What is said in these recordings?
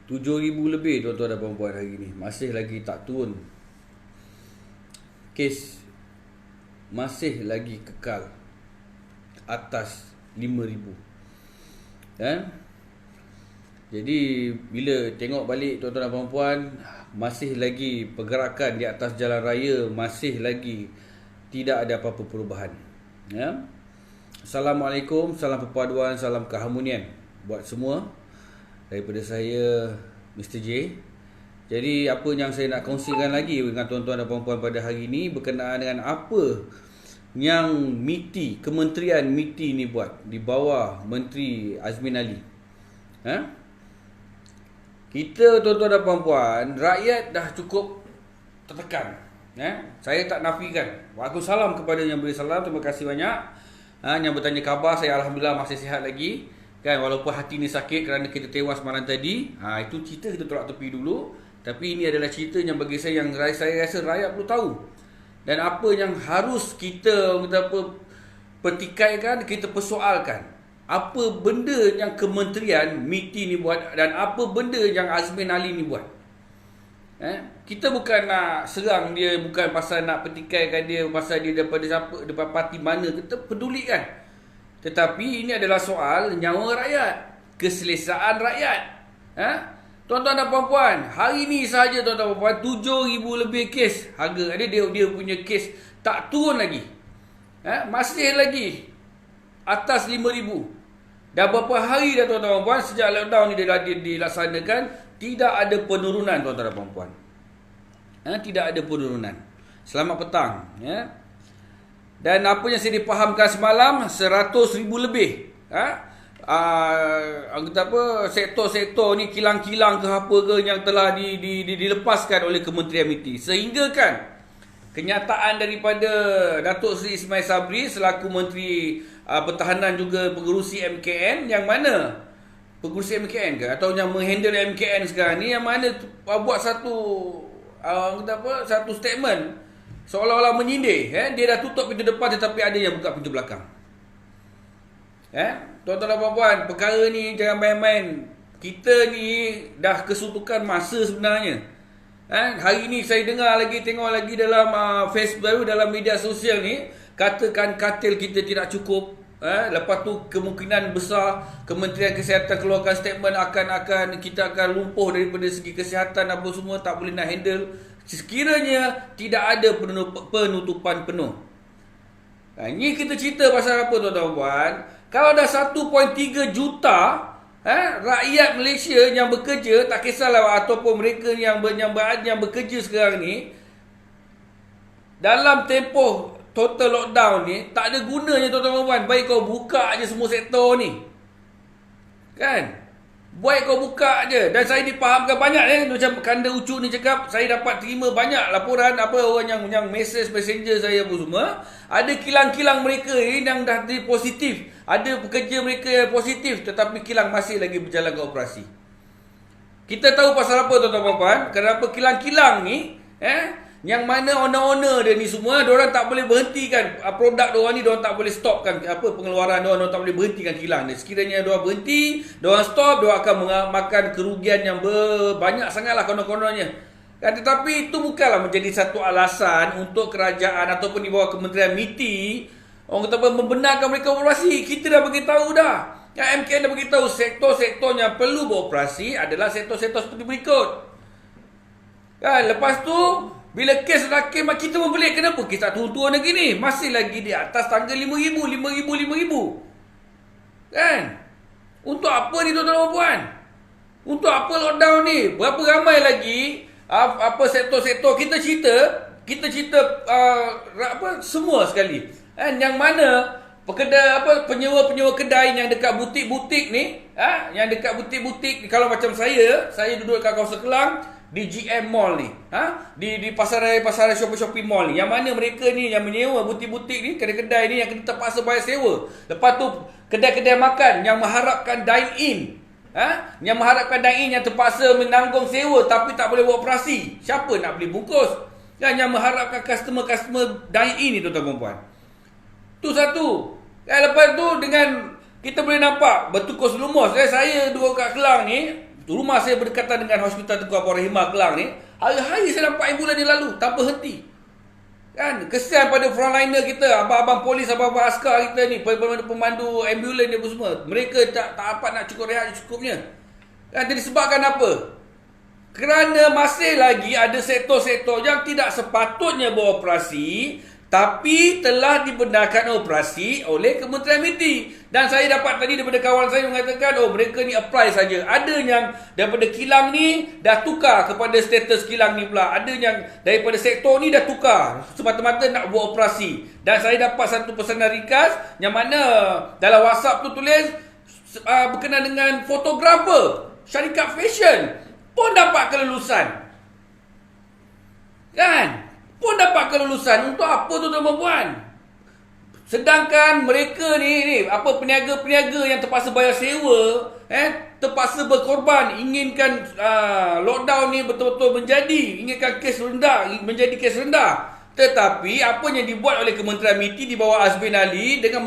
7,000 lebih tuan-tuan dan puan-puan hari ni. Masih lagi tak turun. Kes masih lagi kekal atas 5,000. Kan? Jadi bila tengok balik tuan-tuan dan puan-puan, masih lagi pergerakan di atas jalan raya, masih lagi tidak ada apa-apa perubahan. Ya. Assalamualaikum, salam perpaduan, salam keharmonian buat semua. Daripada saya, Mr. J. Jadi apa yang saya nak kongsikan lagi dengan tuan-tuan dan puan-puan pada hari ini berkenaan dengan apa yang MITI, Kementerian MITI ni buat di bawah Menteri Azmin Ali. Kita tuan-tuan dan puan-puan, rakyat dah cukup tertekan. Saya tak nafikan. Waalaikumsalam kepada yang beri salam, terima kasih banyak. Yang bertanya khabar, saya Alhamdulillah masih sihat lagi. Kan, walaupun hati ni sakit kerana kita tewas malam tadi. Itu cerita kita tolak tepi dulu. Tapi ini adalah cerita yang bagi saya yang saya rasa rakyat perlu tahu. Dan apa yang harus kita pertikaikan, kita persoalkan. Apa benda yang Kementerian MITI ni buat dan apa benda yang Azmin Ali ni buat. Kita bukan nak serang dia, bukan pasal nak pertikaikan dia, pasal dia daripada siapa, daripada parti mana, kita pedulikan. Tetapi ini adalah soal nyawa rakyat, keselesaan rakyat. Tuan-tuan dan puan-puan, hari ini sahaja tuan-tuan dan puan-puan, 7,000 lebih kes harga. Dia punya kes tak turun lagi. Masih lagi atas 5,000. Dah berapa hari dah tuan-tuan dan puan-puan sejak lockdown ni dilaksanakan, tidak ada penurunan tuan-tuan dan puan-puan. Tidak ada penurunan. Selamat petang. Dan apa yang saya dipahamkan semalam, 100,000 lebih. Sektor-sektor ni kilang-kilang ke apa ke yang telah dilepaskan oleh Kementerian MITI. Sehingga kan kenyataan daripada Datuk Seri Ismail Sabri selaku Menteri Pertahanan juga pengerusi MKN, yang mana pengerusi MKN ke atau yang menghandle MKN sekarang ni, yang mana buat satu statement seolah-olah menyindir. Dia dah tutup pintu depan tetapi ada yang buka pintu belakang. Tuan-tuan dan puan-puan, perkara ni jangan main-main. Kita ni dah kesuntukan masa sebenarnya. Hari ni saya dengar lagi, tengok lagi dalam Facebook, dalam media sosial ni, katakan katil kita tidak cukup. Lepas tu kemungkinan besar Kementerian Kesihatan keluarkan statement kita akan lumpuh daripada segi kesihatan, apa semua tak boleh nak handle sekiranya tidak ada penutupan penuh. Ini kita cerita pasal apa tuan-tuan puan? Kalau dah 1.3 juta rakyat Malaysia yang bekerja, tak kisahlah ataupun mereka yang bekerja sekarang ni, dalam tempoh total lockdown ni tak ada gunanya tuan-tuan puan. Baik kau buka je semua sektor ni. Kan? Baik kau buka je. Dan saya dipahamkan banyak macam Kanda Ucu ni cakap, saya dapat terima banyak laporan orang yang messenger saya pun semua. Ada kilang-kilang mereka yang dah positif. Ada pekerja mereka yang positif tetapi kilang masih lagi berjalan ke operasi. Kita tahu pasal apa tuan-tuan puan? Kenapa kilang-kilang ni yang mana owner-owner dia ni semua, diorang tak boleh berhentikan produk diorang ni, diorang tak boleh stopkan pengeluaran diorang tak boleh berhentikan kilang ni. Sekiranya diorang berhenti, diorang stop, diorang akan makan kerugian yang banyak sangatlah konon-kononnya. Tetapi itu bukanlah menjadi satu alasan untuk kerajaan ataupun di bawah Kementerian MITI membenarkan mereka beroperasi. Kita dah beritahu dah. MKN dah beritahu sektor-sektor yang perlu beroperasi adalah sektor-sektor seperti berikut. Lepas tu bila kes rakim, kita membelik kenapa kes tak turun-turun lagi ni. Masih lagi di atas tangga 5,000. Kan? Untuk apa ni tuan-tuan dan puan? Untuk apa lockdown ni? Berapa ramai lagi sektor-sektor kita cerita semua sekali. Yang mana penyewa-penyewa kedai yang dekat butik-butik ni, yang dekat butik-butik, kalau macam saya duduk kat kawasan Kelang, di GM Mall ni, di pasar shopping mall ni, yang mana mereka ni yang menyewa butik-butik ni, kedai-kedai ni yang kena terpaksa bayar sewa. Lepas tu kedai-kedai makan yang mengharapkan dine in, yang terpaksa menanggung sewa tapi tak boleh buat operasi. Siapa nak beli bungkus? Yang mengharapkan customer dine in ni tuan-tuan puan. Tu satu. Lepas tu dengan kita boleh nampak bertukar selumus. Saya duduk kat Kelang ni, rumah saya berdekatan dengan Hospital Tengku Abang Rahimah Kelang ni, hari-hari saya nampak ambulan dia lalu tanpa henti. Kan, kesian pada frontliner kita, abang-abang polis, abang-abang askar kita ni, pemandu ambulan ni apa semua. Mereka tak dapat nak cukup rehat cukupnya. Kan, jadi disebabkan apa? Kerana masih lagi ada sektor-sektor yang tidak sepatutnya beroperasi, tapi telah dibenarkan operasi oleh Kementerian MITI. Dan saya dapat tadi daripada kawan saya mengatakan, oh mereka ni apply saja. Ada yang daripada kilang ni dah tukar kepada status kilang ni pula. Ada yang daripada sektor ni dah tukar semata-mata nak buat operasi. Dan saya dapat satu pesanan ringkas yang mana dalam WhatsApp tu tulis berkenaan dengan fotografer syarikat fashion pun dapat kelulusan. Kan? Pun dapat kelulusan. Untuk apa tu tuan-tuan puan? Sedangkan mereka ni apa peniaga-peniaga yang terpaksa bayar sewa, terpaksa berkorban, inginkan lockdown ni betul-betul inginkan kes rendah, menjadi kes rendah. Tetapi apa yang dibuat oleh Kementerian MITI di bawah Azmin Ali dengan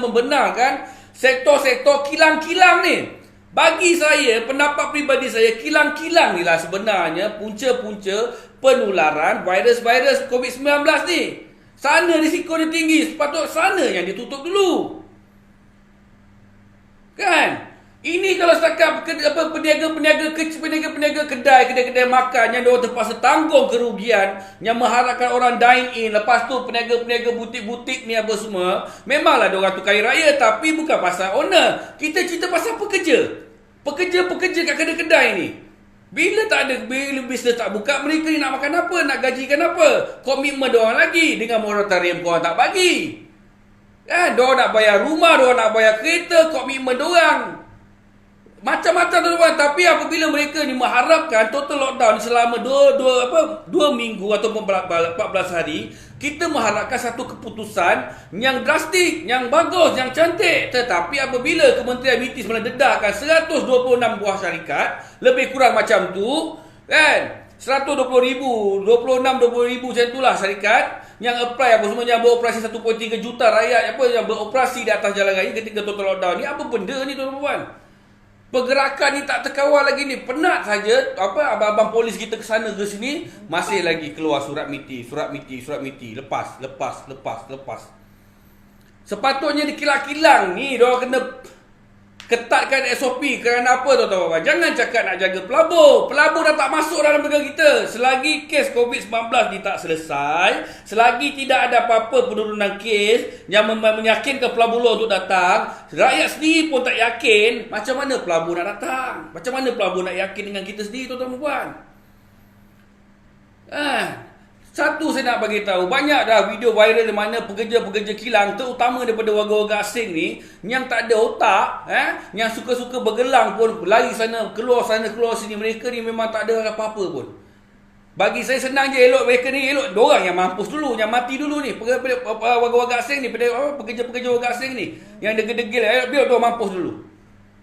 membenarkan sektor-sektor kilang-kilang ni. Bagi saya, pendapat peribadi saya, kilang-kilang ni lah sebenarnya punca-punca penularan virus-virus COVID-19 ni. Sana risiko dia tinggi, sepatutnya sana yang ditutup dulu. Kan? Ini kalau setakat peniaga-peniaga kedai makan yang diorang terpaksa tanggung kerugian, yang mengharapkan orang dine in, lepas tu peniaga-peniaga butik-butik ni apa semua, memanglah diorang tu kaya raya, tapi bukan pasal owner. Kita cerita pasal pekerja. Pekerja-pekerja kat kedai-kedai ni. Bila bisnes tak buka, mereka ni nak makan apa? Nak gajikan apa? Komitmen diorang lagi dengan moratorium korang tak bagi. Kan? Diorang nak bayar rumah, diorang nak bayar kereta, komitmen diorang. Macam-macam tuan-tuan. Tapi apabila mereka ni mengharapkan total lockdown selama 2 minggu ataupun 14 hari, kita mengharapkan satu keputusan yang drastik, yang bagus, yang cantik. Tetapi apabila Kementerian MITI meledahkan 126 buah syarikat, lebih kurang macam tu, kan? 120,000, 20,000 macam itulah syarikat yang apply apa semua, yang beroperasi 1.3 juta rakyat yang beroperasi di atas jalan raya ketika total lockdown ni. Apa benda ni tuan-tuan? Pergerakan ni tak terkawal lagi ni. Penat saja abang-abang polis kita ke sana ke sini, masih lagi keluar surat MITI. Lepas. Sepatutnya di kilang-kilang ni diorang kena ketatkan SOP. Kerana apa tuan-tuan? Jangan cakap nak jaga pelabur. Pelabur dah tak masuk dalam negara kita. Selagi kes COVID-19 ni tak selesai, selagi tidak ada apa-apa penurunan kes yang meyakinkan pelabur luar untuk datang, rakyat sendiri pun tak yakin, macam mana pelabur nak datang? Macam mana pelabur nak yakin dengan kita sendiri tuan-tuan puan? Satu saya nak bagi tahu, banyak dah video viral di mana pekerja-pekerja kilang, terutama daripada warga-warga asing ni, yang tak ada otak, yang suka-suka bergelang pun, lari sana keluar sini, mereka ni memang tak ada apa-apa pun. Bagi saya senang je elok mereka ni, elok diorang yang mampus dulu, yang mati dulu ni, warga-warga asing ni, pekerja-pekerja warga asing ni, yang degil-degil, biar diorang mampus dulu.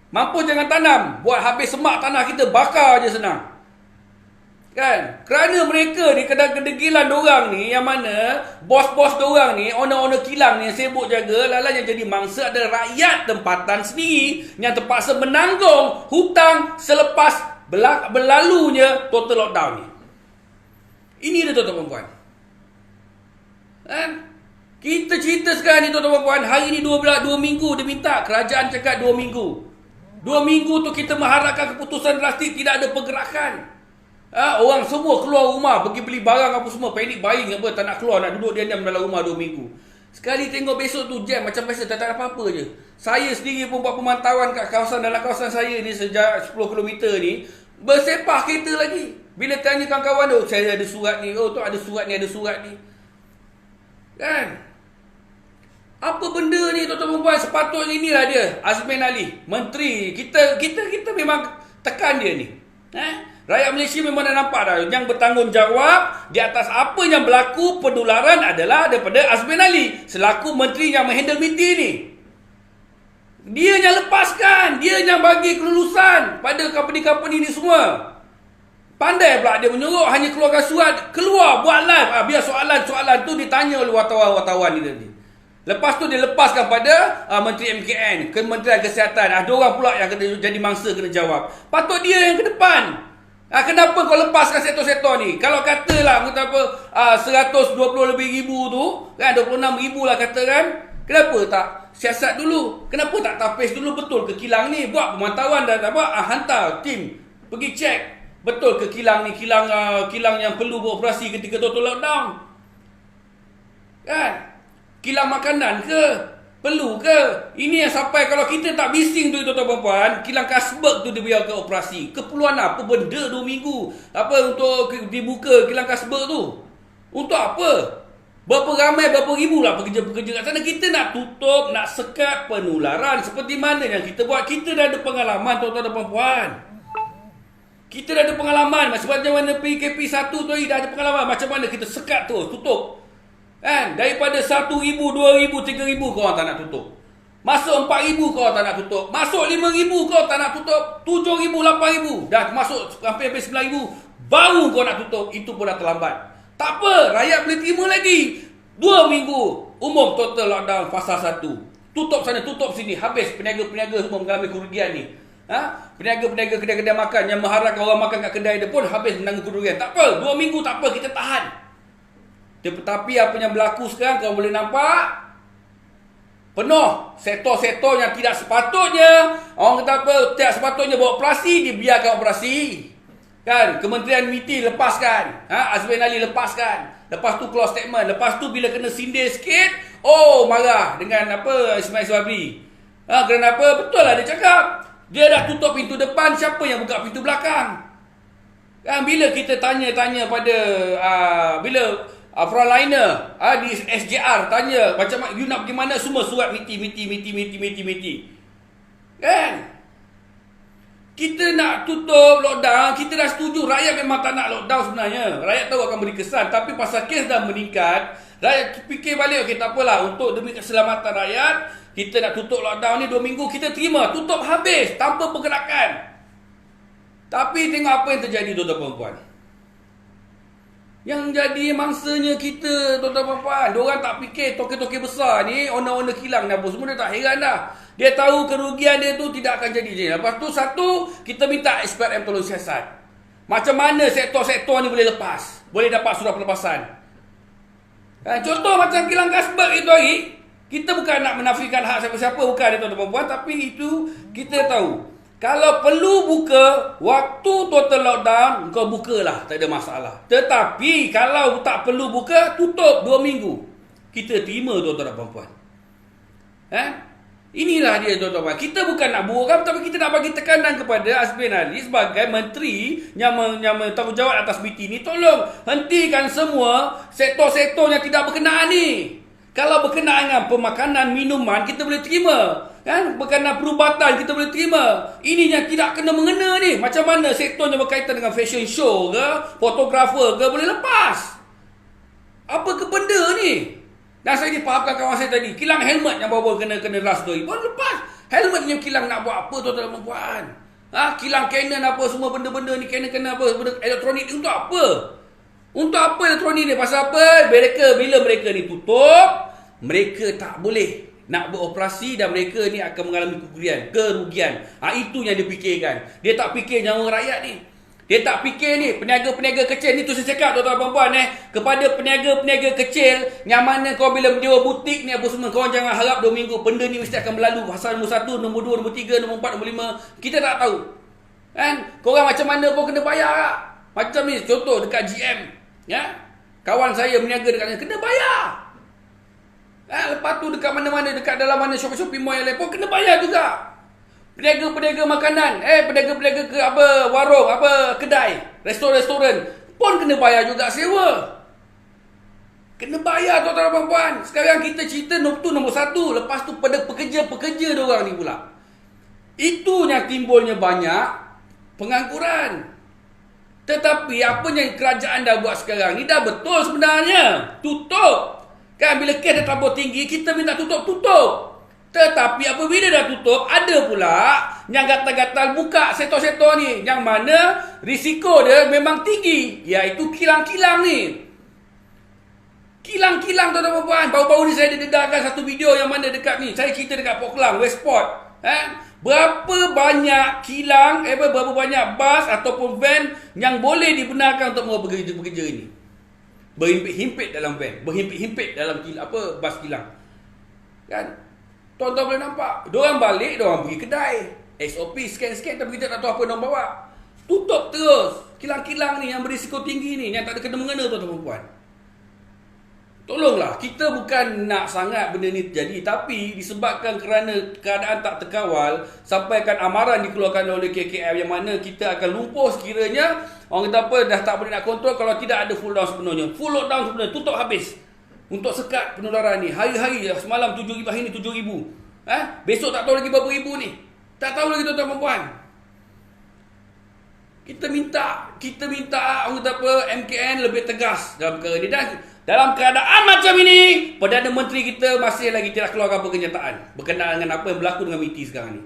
Mampus jangan tanam, buat habis semak tanah kita, bakar je senang. Kan? Kerana mereka ni kedegilan dorang ni, yang mana bos-bos dorang ni, owner-owner kilang ni yang sibuk jaga, lala yang jadi mangsa adalah rakyat tempatan sendiri yang terpaksa menanggung hutang selepas berlalunya total lockdown ni. Ini dia tuan-tuan puan. Kita cerita sekarang ni tuan-tuan puan, hari ni 2 minggu dia minta, kerajaan cakap 2 minggu. 2 minggu tu kita mengharapkan keputusan drastik, tidak ada pergerakan. Orang semua keluar rumah, pergi beli barang apa semua, panic buying apa, tak nak keluar, nak duduk diam-diam dalam rumah 2 minggu. Sekali tengok besok tu jam macam biasa, tak ada apa-apa je. Saya sendiri pun buat pemantauan kat dalam kawasan saya ni sejak 10 km ni, bersepah kereta lagi. Bila tanya kawan-kawan tu, saya ada surat ni, tu ada surat ni. Kan? Apa benda ni tuan-tuan puan? Sepatutnya inilah dia, Azmin Ali, menteri. Kita memang tekan dia ni. Rakyat Malaysia memang dah nampak dah, yang bertanggungjawab di atas apa yang berlaku penularan adalah daripada Azmin Ali selaku menteri yang menghandle MITI ni. Dia yang lepaskan, dia yang bagi kelulusan pada company-company ni semua. Pandai pula dia menyuruh, hanya keluarkan surat, keluar buat live, biar soalan-soalan tu ditanya oleh wartawan-wartawan ni tadi. Lepas tu dia lepaskan pada Menteri MKN, Kementerian Kesihatan. Ada orang pula yang kena jadi mangsa kena jawab. Patut dia yang ke depan. Kenapa kau lepaskan sektor-sektor ni? Kalau katalah 120 lebih ribu tu, kan 26 ribu lah katakan, kenapa tak siasat dulu? Kenapa tak tapis dulu betul ke kilang ni? Buat pemantauan dan hantar tim pergi cek betul ke kilang ni kilang yang perlu beroperasi ketika total lockdown. Kan? Kilang makanan ke? Perlu ke? Ini yang sampai kalau kita tak bising tu tuan-tuan perempuan, kilang Kasberg tu dibiarkan operasi. Keperluan apa benda 2 minggu? Untuk dibuka kilang Kasberg tu? Untuk apa? Berapa ramai, berapa ribu lah pekerja-pekerja kat sana. Kita nak tutup, nak sekat penularan. Seperti mana yang kita buat. Kita dah ada pengalaman tuan-tuan dan perempuan. Kita dah ada pengalaman. Macam mana PKP 1 tu dah ada pengalaman. Macam mana kita sekat tu, tutup. Kan? Daripada 1,000, 2,000, 3,000 kau orang tak nak tutup. Masuk 4,000 kau orang tak nak tutup. Masuk 5,000 kau tak nak tutup. 7,000, 8,000. Dah masuk hampir 9,000. Baru kau nak tutup. Itu pun dah terlambat. Tak apa. Rakyat boleh terima lagi. 2 minggu. Umum total lockdown fasa 1. Tutup sana, tutup sini. Habis peniaga-peniaga semua mengalami kerugian ni. Peniaga-peniaga kedai-kedai makan yang mengharapkan orang makan kat kedai dia pun habis menanggung kerugian. Tak apa. 2 minggu tak apa. Kita tahan. Tetapi apa yang berlaku sekarang kau boleh nampak penuh sektor-sektor yang tidak sepatutnya. Orang kata apa, tidak sepatutnya buat operasi, dibiarkan operasi. Kan, Kementerian MITI lepaskan, Azmin Ali lepaskan. Lepas tu keluar statement. Lepas tu bila kena sindir sikit, marah dengan Ismail Sabri. Kenapa? Betul lah dia cakap. Dia dah tutup pintu depan, siapa yang buka pintu belakang? Kan, bila kita tanya-tanya pada bila frontliner di SJR tanya macam you nak pergi mana, semua surat miti. Kan? Kita nak tutup lockdown, kita dah setuju. Rakyat memang tak nak lockdown sebenarnya. Rakyat tahu akan beri kesan. Tapi pasal kes dah meningkat, rakyat fikir balik, okey tak apalah, untuk demi keselamatan rakyat, kita nak tutup lockdown ni 2 minggu, kita terima. Tutup habis, tanpa pergerakan. Tapi tengok apa yang terjadi tuan-tuan perempuan. Yang jadi mangsanya kita, tuan-tuan perempuan, diorang tak fikir toke-toke besar ni, owner-owner kilang ni apa semua, dia tak heran dah. Dia tahu kerugian dia tu tidak akan jadi. Lepas tu satu, kita minta SPRM tolong siasat. Macam mana sektor-sektor ni boleh lepas, boleh dapat surat pelepasan. Contoh macam kilang Kasberg itu hari, kita bukan nak menafikan hak siapa-siapa, bukan dia tuan-tuan perempuan, tapi itu kita tahu. Kalau perlu buka, waktu total lockdown, kau bukalah, tak ada masalah. Tetapi, kalau tak perlu buka, tutup 2 minggu. Kita terima tuan-tuan dan perempuan. Inilah dia tuan-tuan. Kita bukan nak burukkan, tapi kita nak bagi tekanan kepada Azmin Ali sebagai menteri yang bertanggungjawab atas BT ni. Tolong, hentikan semua sektor-sektor yang tidak berkenaan ni. Kalau berkenaan dengan pemakanan, minuman, kita boleh terima. Kan? Berkenaan perubatan, kita boleh terima. Ini yang tidak kena mengena ni. Macam mana sektor yang berkaitan dengan fashion show ke, fotografer ke, boleh lepas. Apa ke benda ni? Dan saya difahamkan kawan saya tadi, kilang helmet yang baru kena ras tu, boleh lepas. Helmet ni kilang nak buat apa tuan-tuan dan puan? Kilang Canon apa semua benda-benda ni, Canon kena apa, benda elektronik ni untuk apa? Untuk apa elektronik ni? Pasal apa? Bila mereka ni tutup, mereka tak boleh nak beroperasi dan mereka ni akan mengalami kerugian. Itu yang dia fikirkan. Dia tak fikir nyawa rakyat ni. Dia tak fikir ni peniaga-peniaga kecil ni. Tu saya cakap tuan-tuan perempuan kepada peniaga-peniaga kecil yang mana kau bila menyewa butik ni apa semua, kau jangan harap 2 minggu benda ni mesti akan berlalu. Pasal nombor 1, nombor 2, nombor 3, nombor 4, nombor 5, kita tak tahu. Kan? Korang macam mana pun kena bayar tak? Macam ni contoh dekat GM, kawan saya berniaga dekat sana, kena bayar. Lepas tu dekat mana-mana, dekat dalam mana shopping mall yang lain pun kena bayar juga. Peniaga-peniaga makanan, peniaga-peniaga ke warung, kedai, restoran pun kena bayar juga sewa. Kena bayar tuan-tuan dan puan-puan. Sekarang kita cerita nombor 1, lepas tu pada pekerja-pekerja diorang ni pula. Itu yang timbulnya banyak pengangguran. Tetapi apa yang kerajaan dah buat sekarang ni dah betul sebenarnya. Tutup. Kan bila kes dah terlalu tinggi, kita minta tutup. Tetapi apabila dah tutup, ada pula yang gatal-gatal buka sektor-sektor ni, yang mana risiko dia memang tinggi, iaitu kilang-kilang ni. Kilang-kilang tuan-tuan dan puan. Baru-baru ni saya dedarkan satu video yang mana dekat ni. Saya cerita dekat Port Klang, Westport. Berapa banyak kilang, berapa banyak bas ataupun van yang boleh dibenarkan untuk membawa pekerja-pekerja ini. Berhimpit-himpit dalam van, berhimpit-himpit dalam bas kilang. Kan? Tuan-tuan boleh nampak. Diorang balik, diorang pergi kedai. SOP, scan-scan, tapi kita tak tahu apa diorang bawa. Tutup terus. Kilang-kilang ni yang berisiko tinggi ni, yang tak ada kena-mengena tuan-tuan dan puan. Tolonglah, kita bukan nak sangat benda ni terjadi, tapi disebabkan kerana keadaan tak terkawal, sampaikan amaran dikeluarkan oleh KKM yang mana kita akan lumpuh sekiranya orang kata apa, dah tak boleh nak kontrol kalau tidak ada full down sepenuhnya. Full lockdown sebenarnya, tutup habis untuk sekat penularan ni. Hari-hari, semalam 7,000, hari ni 7,000. Besok tak tahu lagi berapa ribu ni. Tak tahu lagi tuan-tuan dan puan. Kita minta orang kata apa, MKN lebih tegas dalam perkara ni. Dan dalam keadaan macam ini, Perdana Menteri kita masih lagi tidak keluarkan kenyataan berkenaan dengan apa yang berlaku dengan MITI sekarang ni.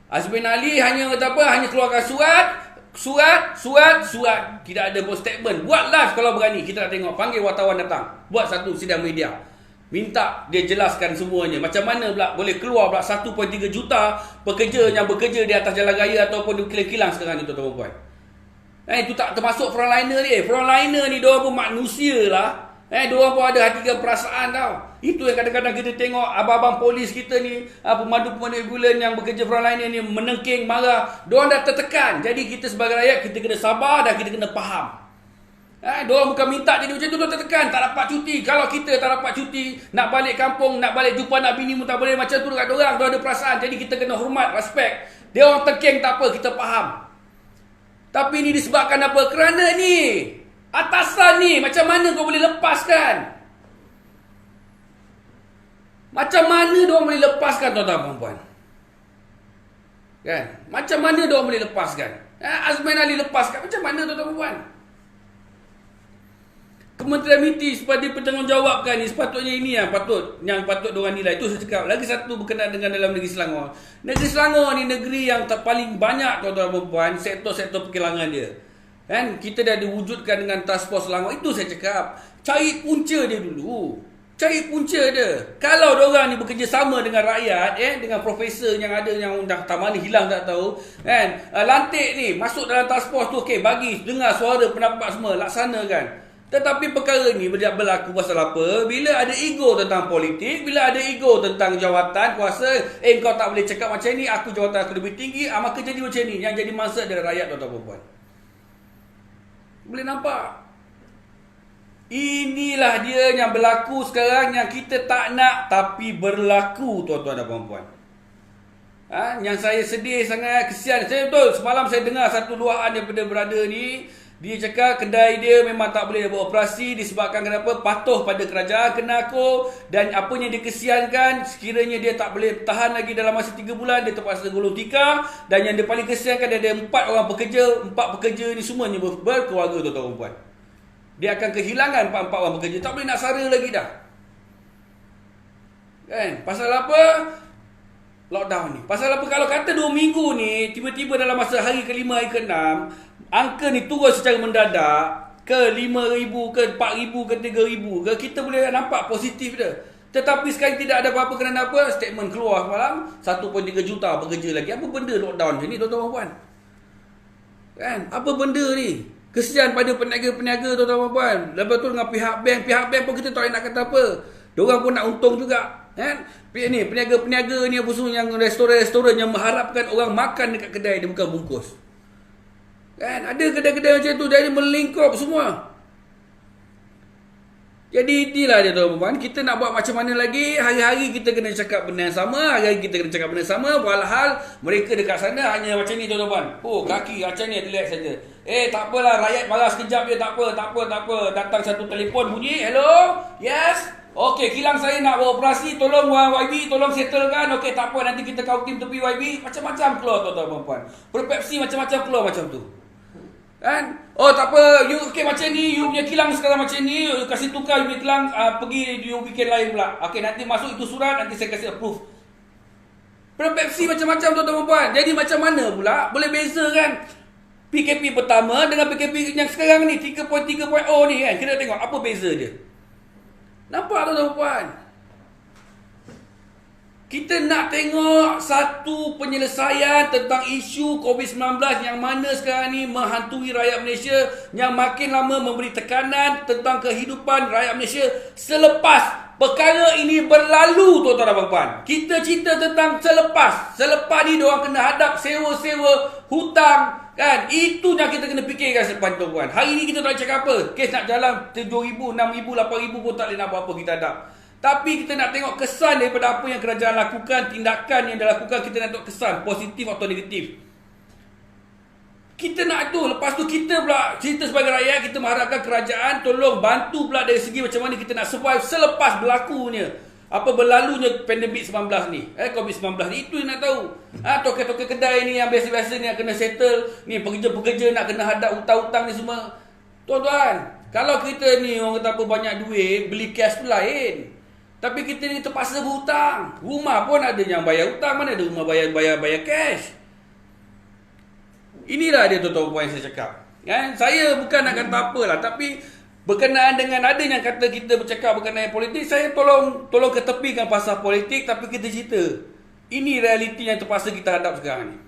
Azmin Ali hanya kata apa, hanya keluarkan surat, tidak ada statement. Buat live kalau berani, kita nak tengok, panggil wartawan datang, buat satu sidang media, minta dia jelaskan semuanya. Macam mana pula boleh keluar pula 1.3 juta pekerja yang bekerja di atas jalan raya ataupun di kilang-kilang sekarang ni tuan-tuan. Itu tak termasuk frontliner ni. Frontliner ni diorang pun manusia lah. Diorang pun ada hati dan perasaan tau. Itu yang kadang-kadang kita tengok abang-abang polis kita ni, pemandu-pemandu ambulan yang bekerja frontliner ni menengking, marah. Diorang dah tertekan. Jadi kita sebagai rakyat, kita kena sabar dan kita kena faham. Diorang bukan minta jadi macam tu, diorang tertekan, tak dapat cuti. Kalau kita tak dapat cuti, nak balik kampung, nak balik jumpa anak bini pun tak boleh macam tu dekat diorang. Diorang ada perasaan. Jadi kita kena hormat, respect. Dia orang tengking tak apa, kita faham. Tapi ni disebabkan apa? Kerana ni atasan ni, macam mana kau boleh lepaskan? Macam mana diorang boleh lepaskan tuan-tuan dan puan? Kan? Macam mana diorang boleh lepaskan? Azmin Ali lepaskan, macam mana tuan-tuan dan puan? Kementerian MITI sebagai bertanggungjawabkan ni, sepatutnya ini yang patut diorang nilai. Itu saya cakap. Lagi satu berkenaan dengan dalam negeri Selangor. Negeri Selangor ni negeri yang paling banyak tuan-tuan dan puan sektor-sektor perkilangan dia. Kan? Kita dah diwujudkan dengan Task Force Selangor. Itu saya cakap. Cari punca dia dulu. Cari punca dia. Kalau diorang ni bekerjasama dengan rakyat, dengan profesor yang ada yang dah tak mana hilang tak tahu, kan? Lantik ni masuk dalam Task Force tu, okey, bagi dengar suara pendapat semua, laksanakan. Tetapi perkara ni berlaku pasal apa? Bila ada ego tentang politik, bila ada ego tentang jawatan, kuasa, kau tak boleh cakap macam ni, aku jawatan aku lebih tinggi, maka jadi macam ni. Yang jadi mangsa adalah rakyat, tuan-tuan dan puan. Boleh nampak? Inilah dia yang berlaku sekarang, yang kita tak nak tapi berlaku, tuan-tuan dan puan-puan. Yang saya sedih sangat, kesian. Saya betul, semalam saya dengar satu luahan daripada brother ni. Dia cakap kedai dia memang tak boleh beroperasi disebabkan kenapa? Patuh pada kerajaan Kenako, dan apa yang dikesiankan sekiranya dia tak boleh tahan lagi dalam masa 3 bulan, dia terpaksa gulung tikar. Dan yang dia paling kesiankan, dia ada 4 orang pekerja. 4 pekerja ni semuanya berkeluarga, tuan-tuan dan puan. Dia akan kehilangan 4 orang pekerja. Tak boleh nak sara lagi dah. Kan? Pasal apa? Lockdown ni. Pasal apa? Kalau kata 2 minggu ni, tiba-tiba dalam masa hari ke-5, hari ke-6, angka ni turun secara mendadak ke 5,000 ke 4,000 ke 3,000 ke, kita boleh nampak positif dia. Tetapi sekarang tidak ada apa-apa kerana apa? Statement keluar semalam 1.3 juta bekerja lagi. Apa benda lockdown macam ni, tuan-tuan puan? Kan? Apa benda ni? Kesian pada peniaga-peniaga, tuan-tuan puan. Lepas tu dengan pihak bank pun kita tak boleh nak kata apa. Diorang pun nak untung juga. Kan? Ni peniaga-peniaga ni apa semua, yang restoran-restoran yang mengharapkan orang makan dekat kedai dia, bukan bungkus. Kan? Ada kedai-kedai macam tu, jadi melingkup semua. Jadi inilah dia, tuan-tuan. Kita nak buat macam mana lagi? Hari-hari kita kena cakap benda yang sama, hari-hari kita kena cakap benda yang sama, walhal mereka dekat sana hanya macam ni, tuan-tuan. Oh, kaki macam ni, relax saja. Tak apalah, rakyat marah sekejap je, tak apa. Datang satu telefon bunyi, hello? Yes? Okey, kilang saya nak beroperasi, tolong YB, tolong settlekan. Okey, tak apa, nanti kita kau tim tepi YB. Macam-macam keluar, tuan-tuan dan puan. Persepsi macam-macam keluar macam tu. Kan? Oh, tak apa, you okey macam ni, you punya kilang sekarang macam ni, you kasih tukar you punya kilang, pergi you bikin lain pula. Okey, nanti masuk itu surat, nanti saya kasih approve. Persepsi macam-macam, tuan-tuan dan puan. Jadi macam mana pula boleh beza kan? PKP pertama dengan PKP yang sekarang ni 3.0 ni kan. Kita tengok apa beza dia. Nampak tuan-tuan dan puan? Kita nak tengok satu penyelesaian tentang isu COVID-19 yang mana sekarang ni menghantui rakyat Malaysia, yang makin lama memberi tekanan tentang kehidupan rakyat Malaysia selepas perkara ini berlalu, tuan-tuan dan puan. Kita cerita tentang selepas ni diorang kena hadap sewa-sewa hutang, kan? Itu yang kita kena fikirkan selepas, tuan-tuan. Hari ni kita tak cakap apa. Kes nak jalan 7,000, 6,000, 8,000 pun tak boleh nak apa-apa kita hadap. Tapi kita nak tengok kesan daripada apa yang kerajaan lakukan, tindakan yang dilakukan, kita nak tengok kesan, positif atau negatif. Kita nak itu. Lepas tu kita pula, kita sebagai rakyat, kita mengharapkan kerajaan tolong bantu pula dari segi macam mana kita nak survive selepas berlakunya, berlalunya pandemik 19 ni, COVID-19 ni. Itu yang nak tahu. Token-token kedai ni yang biasa-biasa ni yang kena settle, ni pekerja-pekerja nak kena hadap hutang-hutang ni semua. Tuan-tuan, kalau kita ni orang kata apa banyak duit, beli cash tu lain. Tapi kita ni terpaksa berhutang. Rumah pun ada yang bayar hutang, mana ada rumah bayar cash. Inilah dia tuan-tuan puan yang saya cakap. Kan? Saya bukan nak kata apalah, tapi berkenaan dengan ada yang kata kita bercakap berkenaan politik, saya tolong ketepikan pasal politik, tapi kita cerita. Ini realiti yang terpaksa kita hadap sekarang ni.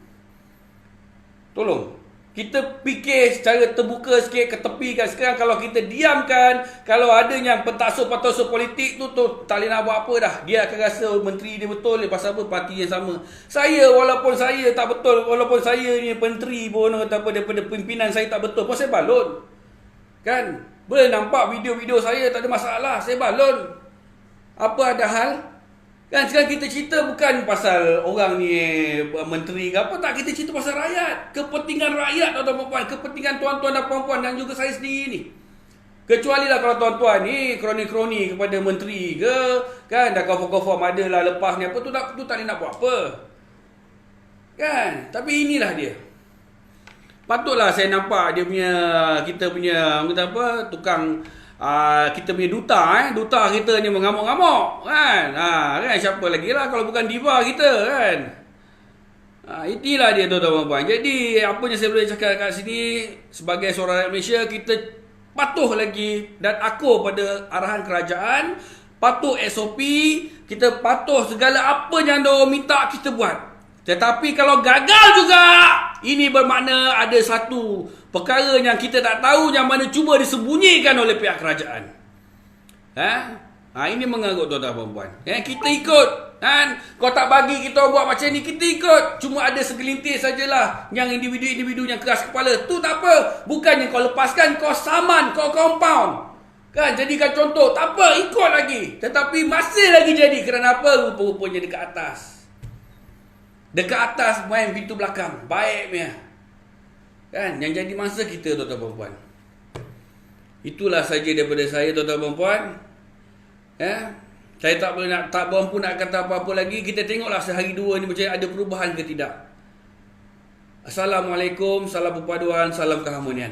Tolong. Kita fikir secara terbuka sikit, ketepikan. Sekarang kalau kita diamkan, kalau ada yang pentaksub-pentaksub politik tu tak boleh nak buat apa dah. Dia akan rasa menteri dia betul, pasal apa parti yang sama. Saya, walaupun saya tak betul, walaupun saya ni menteri pun kata apa, daripada pimpinan saya tak betul pun saya balon. Kan? Boleh nampak video-video saya tak ada masalah, saya balon. Apa ada hal? Kan sekarang kita cerita bukan pasal orang ni menteri ke apa, tak, kita cerita pasal rakyat, kepentingan rakyat, tuan-tuan dan puan, kepentingan tuan-tuan dan puan-puan dan juga saya sendiri ni. Kecuali lah kalau tuan-tuan ni kroni-kroni kepada menteri ke, kan dah confirm ada lah lepas ni apa tu tak boleh nak buat apa. Kan? Tapi inilah dia. Patutlah saya nampak dia punya, kita punya kata apa, tukang kita punya duta kita ni mengamuk-ngamuk, kan? Kan siapa lagi lah kalau bukan diva kita, kan? Inilah dia, tuan-tuan dan puan. Jadi apa yang saya boleh cakap kat sini, sebagai seorang rakyat Malaysia, kita patuh lagi dan akur pada arahan kerajaan, patuh SOP, kita patuh segala apa yang diorang minta kita buat. Tetapi kalau gagal juga, ini bermakna ada satu perkara yang kita tak tahu, yang mana cuba disembunyikan oleh pihak kerajaan. Ini mengarut, tuan-tuan dan puan. Kita ikut. Kau tak bagi kita buat macam ni, kita ikut. Cuma ada segelintir sajalah yang individu-individu yang keras kepala. Tu tak apa. Bukannya kau lepaskan, kau saman, kau compound. Kan, jadikan contoh. Tak apa, ikut lagi. Tetapi masih lagi jadi. Kerana apa? Rupa-rupanya dekat atas. Dekat atas main pintu belakang. Baik punya. Kan? Yang jadi mangsa kita, tuan-tuan dan puan. Itulah saja daripada saya, tuan-tuan dan puan. Saya tak mampu nak kata apa-apa lagi. Kita tengoklah sehari dua ni macam ada perubahan ke tidak. Assalamualaikum, salam perpaduan, salam keharmonian.